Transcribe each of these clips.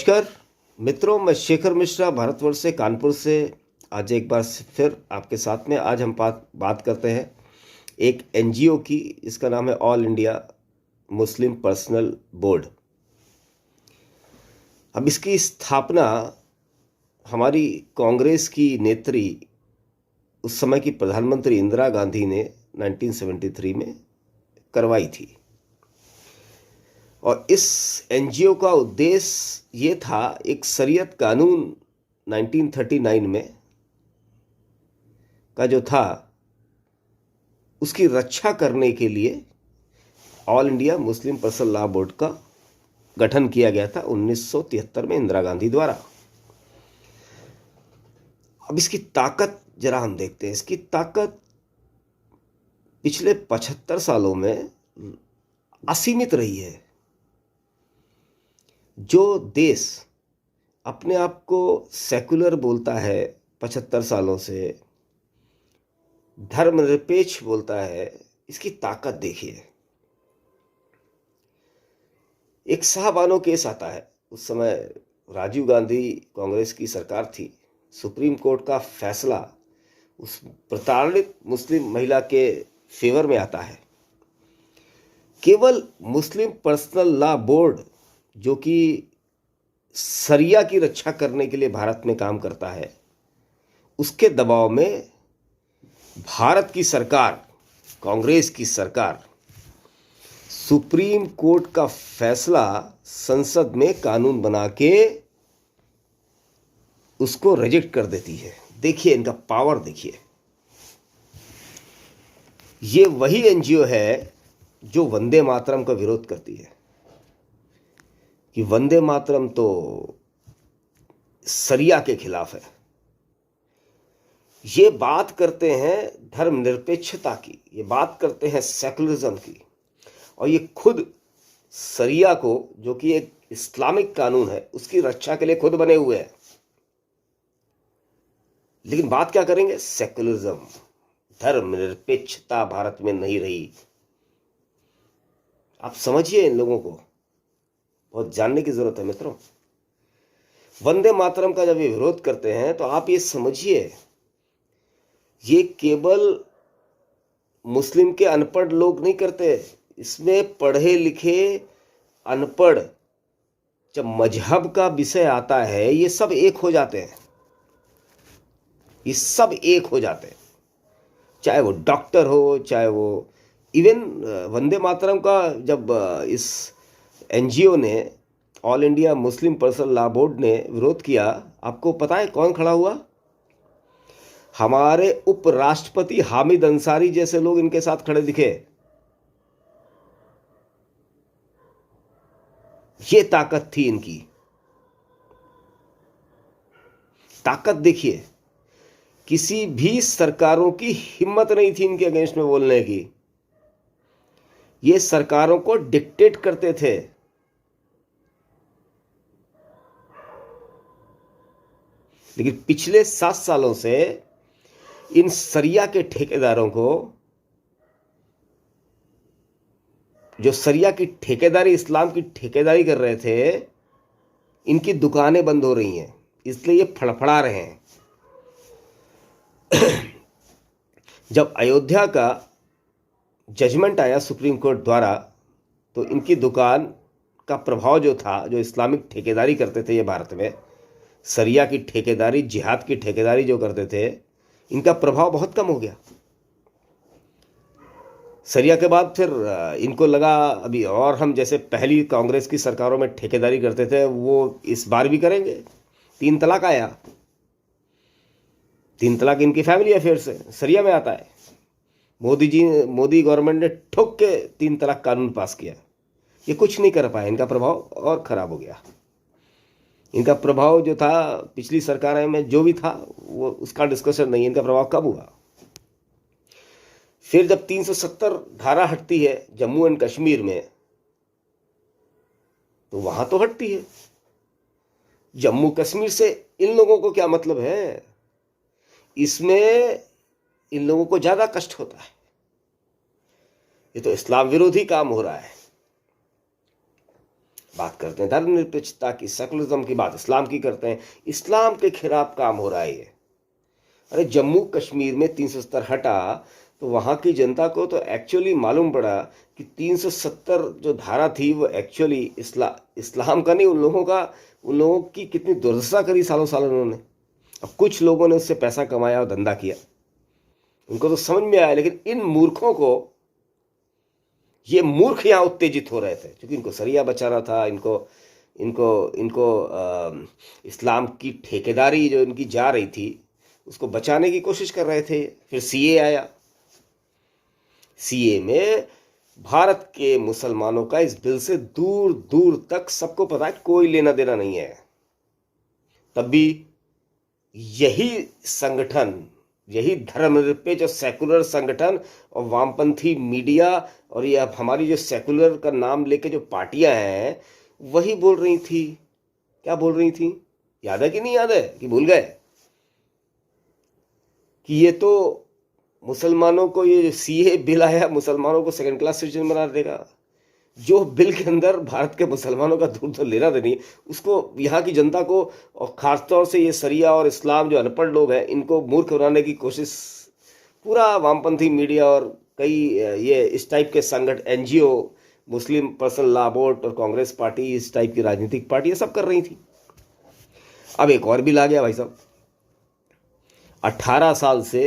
नमस्कार मित्रों, मैं शेखर मिश्रा भारतवर्ष से कानपुर से आज एक बार फिर आपके साथ में। आज हम बात करते हैं एक एनजीओ की। इसका नाम है all India Muslim personal board. अब इसकी स्थापना हमारी कांग्रेस की नेत्री, उस समय की प्रधानमंत्री इंदिरा गांधी ने 1973 में करवाई थी। और इस एनजीओ का उद्देश्य ये था, एक शरीयत कानून 1939 में का जो था उसकी रक्षा करने के लिए all India Muslim personal law board का गठन किया गया था 1973 में इंदिरा गांधी द्वारा। अब इसकी ताकत जरा हम देखते हैं। इसकी ताकत पिछले 75 सालों में असीमित रही है। जो देश अपने आप को सेकुलर बोलता है 75 सालों से, धर्मनिरपेक्ष बोलता है, इसकी ताकत देखिए। एक शाहबानो केस आता है, उस समय राजीव गांधी कांग्रेस की सरकार थी। सुप्रीम कोर्ट का फैसला उस प्रताड़ित मुस्लिम महिला के फेवर में आता है। केवल मुस्लिम पर्सनल लॉ बोर्ड, जो कि शरिया की रक्षा करने के लिए भारत में काम करता है, उसके दबाव में भारत की सरकार, कांग्रेस की सरकार, सुप्रीम कोर्ट का फैसला संसद में कानून बना के उसको रिजेक्ट कर देती है। देखिए इनका पावर, देखिए। ये वही एनजीओ है जो वंदे मातरम का विरोध करती है कि वंदे मातरम तो शरिया के खिलाफ है। ये बात करते हैं धर्मनिरपेक्षता की, ये बात करते हैं सेकुलरिज्म की, और ये खुद शरिया को, जो कि एक इस्लामिक कानून है, उसकी रक्षा के लिए खुद बने हुए हैं। लेकिन बात क्या करेंगे? सेकुलरिज्म, धर्मनिरपेक्षता भारत में नहीं रही। आप समझिए, इन लोगों को बहुत जानने की जरूरत है मित्रों। वंदे मातरम का जब ये विरोध करते हैं तो आप ये समझिए, ये केवल मुस्लिम के अनपढ़ लोग नहीं करते। इसमें पढ़े लिखे अनपढ़, जब मजहब का विषय आता है, ये सब एक हो जाते हैं। ये सब एक हो जाते हैं, चाहे वो डॉक्टर हो, चाहे वो इवन वंदे मातरम का जब इस एनजीओ ने, all India Muslim personal law board ने विरोध किया, आपको पता है कौन खड़ा हुआ? हमारे उपराष्ट्रपति हामिद अंसारी जैसे लोग इनके साथ खड़े दिखे। ये ताकत थी इनकी। ताकत देखिए, किसी भी सरकारों की हिम्मत नहीं थी इनके अगेंस्ट में बोलने की। ये सरकारों को डिक्टेट करते थे। लेकिन पिछले 7 सालों से इन शरिया के ठेकेदारों को, जो शरिया की ठेकेदारी, इस्लाम की ठेकेदारी कर रहे थे, इनकी दुकानें बंद हो रही हैं। इसलिए ये फड़फड़ा रहे हैं। जब अयोध्या का जजमेंट आया सुप्रीम कोर्ट द्वारा, तो इनकी दुकान का प्रभाव जो था, जो इस्लामिक ठेकेदारी करते थे ये भारत में, शरिया की ठेकेदारी, जिहाद की ठेकेदारी जो करते थे, इनका प्रभाव बहुत कम हो गया। शरिया के बाद फिर इनको लगा अभी और हम जैसे पहली कांग्रेस की सरकारों में ठेकेदारी करते थे, वो इस बार भी करेंगे। 3 तलाक आया। 3 तलाक इनकी फैमिली अफेयर से शरिया में आता है। मोदी गवर्नमेंट ने ठोक के 3 तलाक कानून पास किया। ये कुछ नहीं कर पाया, इनका प्रभाव और खराब हो गया। इनका प्रभाव जो था पिछली सरकार में जो भी था, वो उसका डिस्कशन नहीं, इनका प्रभाव कब हुआ। फिर जब 370 धारा हटती है जम्मू एंड कश्मीर में, तो वहां तो हटती है। जम्मू कश्मीर से इन लोगों को क्या मतलब है? इसमें इन लोगों को ज्यादा कष्ट होता है। ये तो इस्लाम विरोधी काम हो रहा है। बात करते हैं धर्मनिरपेक्षता की, सेकुलरिज्म की बात इस्लाम की करते हैं। इस्लाम के खिलाफ काम हो रहा है ये। अरे जम्मू कश्मीर में 370 हटा तो वहाँ की जनता को तो एक्चुअली मालूम पड़ा कि 370 जो धारा थी वो एक्चुअली इस्लाम का नहीं, उन लोगों की कितनी दुर्दशा करी सालों साल उन्होंने। अब कुछ लोगों ने उससे पैसा कमाया और धंधा किया, उनको तो समझ में आया, लेकिन इन मूर्खों को, ये मूर्ख यहाँ उत्तेजित हो रहे थे क्योंकि इनको सरिया बचाना था, इनको इनको इनको इस्लाम की ठेकेदारी जो इनकी जा रही थी उसको बचाने की कोशिश कर रहे थे। फिर सीए आया, सीए में भारत के मुसलमानों का इस बिल से दूर दूर तक सबको पता है कोई लेना देना नहीं है। तब भी यही संगठन, यही धर्मनिरपेक्ष और सेकुलर संगठन और वामपंथी मीडिया और ये अब हमारी जो सेकुलर का नाम लेके जो पार्टियां हैं वही बोल रही थी। क्या बोल रही थी, याद है कि नहीं याद है कि भूल गए? कि ये तो मुसलमानों को, ये जो सीए बिल आया मुसलमानों को सेकंड क्लास सिटीजन बना देगा। जो बिल के अंदर भारत के मुसलमानों का दूर दूर लेना देनी, उसको यहाँ की जनता को और खासतौर से ये सरिया और इस्लाम जो अनपढ़ लोग हैं इनको मूर्ख बनाने की कोशिश पूरा वामपंथी मीडिया और कई ये इस टाइप के संगठन, एनजीओ, मुस्लिम पर्सनल लॉ बोर्ड और कांग्रेस पार्टी, इस टाइप की राजनीतिक पार्टियां सब कर रही थी। अब एक और बिल आ गया भाई साहब। 18 साल से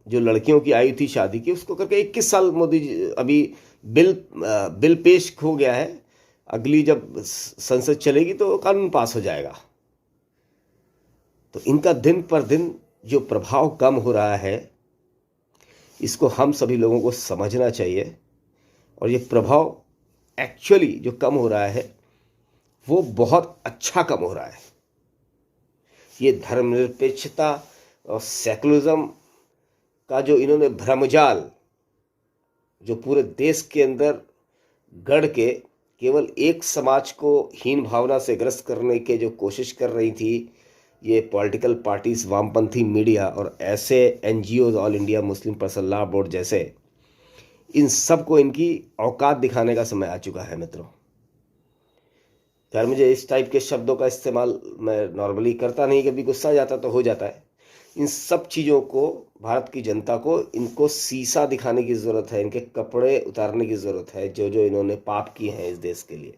जो लड़कियों की आयु थी शादी की, उसको करके 21 साल मोदी जी अभी बिल पेश हो गया है। अगली जब संसद चलेगी तो कानून पास हो जाएगा। तो इनका दिन पर दिन जो प्रभाव कम हो रहा है इसको हम सभी लोगों को समझना चाहिए। और ये प्रभाव एक्चुअली जो कम हो रहा है वो बहुत अच्छा कम हो रहा है। ये धर्मनिरपेक्षता और सेकुलरिज्म का जो इन्होंने भ्रमजाल जो पूरे देश के अंदर गढ़ के केवल एक समाज को हीन भावना से ग्रस्त करने के जो कोशिश कर रही थी ये पॉलिटिकल पार्टीज, वामपंथी मीडिया और ऐसे NGO, all India Muslim personal law board जैसे, इन सब को इनकी औकात दिखाने का समय आ चुका है मित्रों। खैर मुझे इस टाइप के शब्दों का इस्तेमाल मैं नॉर्मली करता नहीं, कभी गुस्सा आ जाता तो हो जाता है। इन सब चीज़ों को भारत की जनता को इनको शीशा दिखाने की ज़रूरत है, इनके कपड़े उतारने की ज़रूरत है। जो जो इन्होंने पाप किए हैं इस देश के लिए,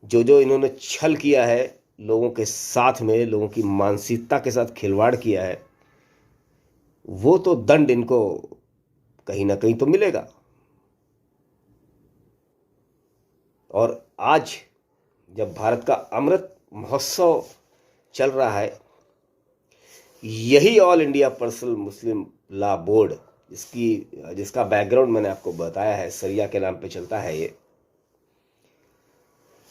जो जो इन्होंने छल किया है लोगों के साथ में, लोगों की मानसिकता के साथ खिलवाड़ किया है, वो तो दंड इनको कहीं ना कहीं तो मिलेगा। और आज जब भारत का अमृत महोत्सव चल रहा है, यही ऑल इंडिया पर्सनल मुस्लिम लॉ बोर्ड जिसका बैकग्राउंड मैंने आपको बताया है, सरिया के नाम पे चलता है ये,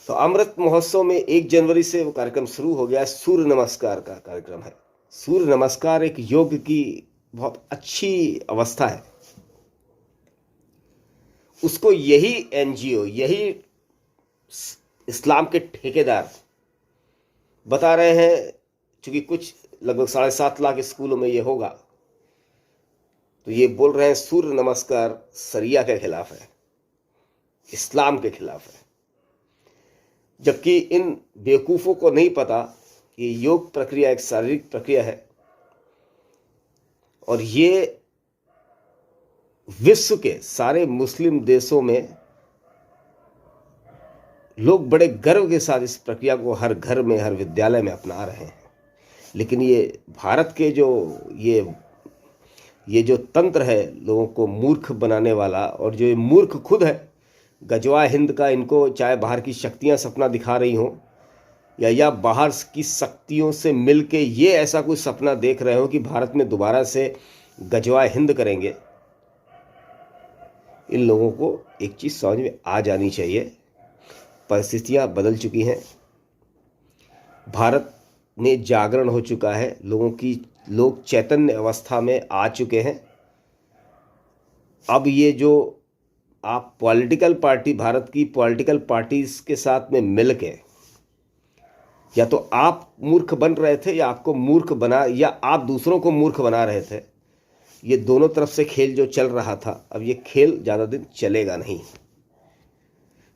तो अमृत महोत्सव में 1 जनवरी से वो कार्यक्रम शुरू हो गया है। सूर्य नमस्कार का कार्यक्रम है। सूर्य नमस्कार एक योग की बहुत अच्छी अवस्था है। उसको यही एनजीओ, यही इस्लाम के ठेकेदार बता रहे हैं, क्योंकि कुछ लगभग 7.5 लाख स्कूलों में ये होगा, तो ये बोल रहे हैं सूर्य नमस्कार सरिया के खिलाफ है, इस्लाम के खिलाफ है। जबकि इन बेवकूफ़ों को नहीं पता कि योग प्रक्रिया एक शारीरिक प्रक्रिया है और ये विश्व के सारे मुस्लिम देशों में लोग बड़े गर्व के साथ इस प्रक्रिया को हर घर में, हर विद्यालय में अपना रहे हैं। लेकिन ये भारत के जो ये जो तंत्र है लोगों को मूर्ख बनाने वाला, और जो ये मूर्ख खुद है, गजवा हिंद का, इनको चाहे बाहर की शक्तियां सपना दिखा रही हों या बाहर की शक्तियों से मिलके ये ऐसा कुछ सपना देख रहे हो कि भारत में दोबारा से गजवा हिंद करेंगे, इन लोगों को एक चीज़ समझ में आ जानी चाहिए, परिस्थितियां बदल चुकी हैं, भारत में जागरण हो चुका है, लोग चैतन्य अवस्था में आ चुके हैं। अब ये जो आप पॉलिटिकल पार्टी, भारत की पॉलिटिकल पार्टीज के साथ में मिलके, या तो आप मूर्ख बन रहे थे या आपको मूर्ख बना, या आप दूसरों को मूर्ख बना रहे थे। ये दोनों तरफ से खेल जो चल रहा था, अब ये खेल ज़्यादा दिन चलेगा नहीं।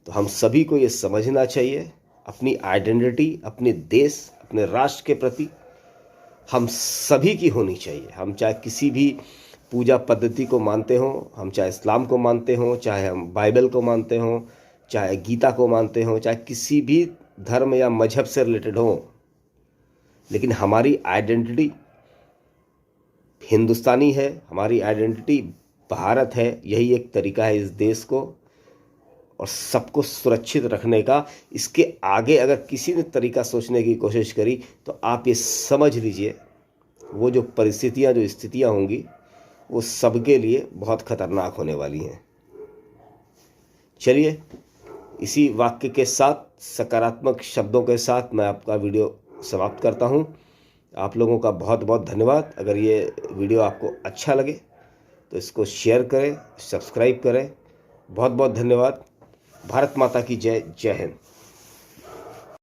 तो हम सभी को ये समझना चाहिए, अपनी आइडेंटिटी, अपने देश, अपने राष्ट्र के प्रति हम सभी की होनी चाहिए। हम चाहे किसी भी पूजा पद्धति को मानते हों, हम चाहे इस्लाम को मानते हों, चाहे हम बाइबल को मानते हों, चाहे गीता को मानते हों, चाहे किसी भी धर्म या मजहब से रिलेटेड हों, लेकिन हमारी आइडेंटिटी हिंदुस्तानी है, हमारी आइडेंटिटी भारत है। यही एक तरीका है इस देश को और सबको सुरक्षित रखने का। इसके आगे अगर किसी ने तरीका सोचने की कोशिश करी तो आप ये समझ लीजिए वो जो परिस्थितियां, जो स्थितियां होंगी, वो सबके लिए बहुत खतरनाक होने वाली हैं। चलिए, इसी वाक्य के साथ, सकारात्मक शब्दों के साथ मैं आपका वीडियो समाप्त करता हूं। आप लोगों का बहुत बहुत धन्यवाद। अगर ये वीडियो आपको अच्छा लगे तो इसको शेयर करें, सब्सक्राइब करें। बहुत बहुत धन्यवाद। भारत माता की जय। जय हिंद।